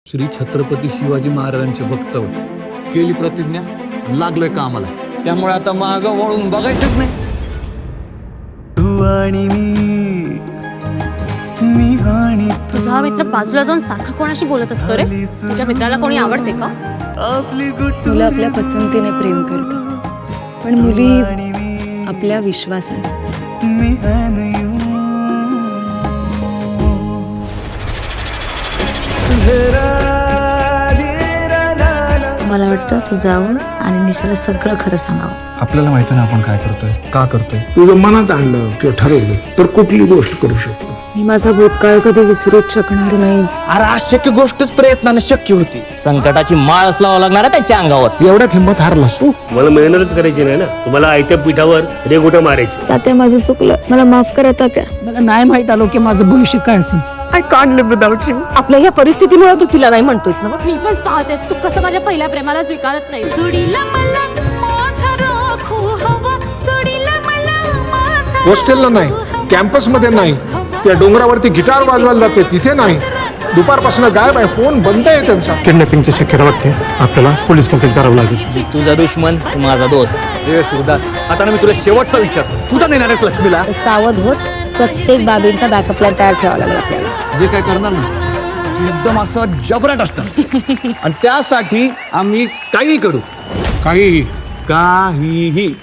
श्री छत्रपती शिवाजी महाराजांचे भक्त होते. केली प्रतिज्ञा, लागलोय कामाला. त्यामुळे आता मागं वळून बघायचंच नाही. तू आणि मी आणि तुझा मित्र बाजूला जाऊन सारखा कोणाशी बोलत असतो रे? तुझ्या मित्राला कोणी आवडते का? मुलं आपल्या पसंतीने प्रेम करतात, पण मुली आपल्या विश्वासाने. मला वाटतं तू जाऊन आणि निशाला सगळं खरं सांगावं. आपल्याला माहिती ना आपण काय करतोय, का करतोय. तुझं मनात आणलं किंवा ठरवलं तर कुठली गोष्ट करू शकतो. मी माझा भूतकाळ कधी विसरूच शकणार नाही. अरे अशक्य गोष्टच प्रयत्नाने शक्य होती. संकटाची माळच लावा लागणार आहे त्यांच्या अंगावर. एवढ्यात हिंमत हारलास तू. मला मेहनतच करायची नाही ना. तुम्हाला आयत्या पिठावर रेगोट्या मारायचे. तात्या, माझं चुकलं, मला माफ करा तात्या. मला नाही माहित आलो की माझं भविष्य काय असेल. आपल्या ह्या परिस्थितीमुळे तू तिला नाही म्हणतोयस ना? मी पण पाहतेस तू कसं माझ्या पहिल्या प्रेमाला स्वीकारत नाही. हॉस्टेलला नाही, कॅम्पस मध्ये नाही, त्या डोंगरावरती गिटार वाजवायला जाते तिथे नाही. दुपारपासून गायब आहे, फोन बंद आहे त्यांचा. किडनॅपिंगची शक्यता वाटते. आपल्याला पोलीस कंप्लेंट करावं लागेल. तुझा दुश्मन तू माझा दोस्त. रे सुरदास, आता ना मी तुला शेवटचा विचारतो, कुठं नेणार आहेस लक्ष्मीला? सावध होत. प्रत्येक बाबींचा बॅकअप प्लॅन तयार ठेवावा लागेल आपल्याला. जे काय करणार ना ते एकदम असं जबराट असतं. आणि त्यासाठी आम्ही काही करू, काहीही काहीही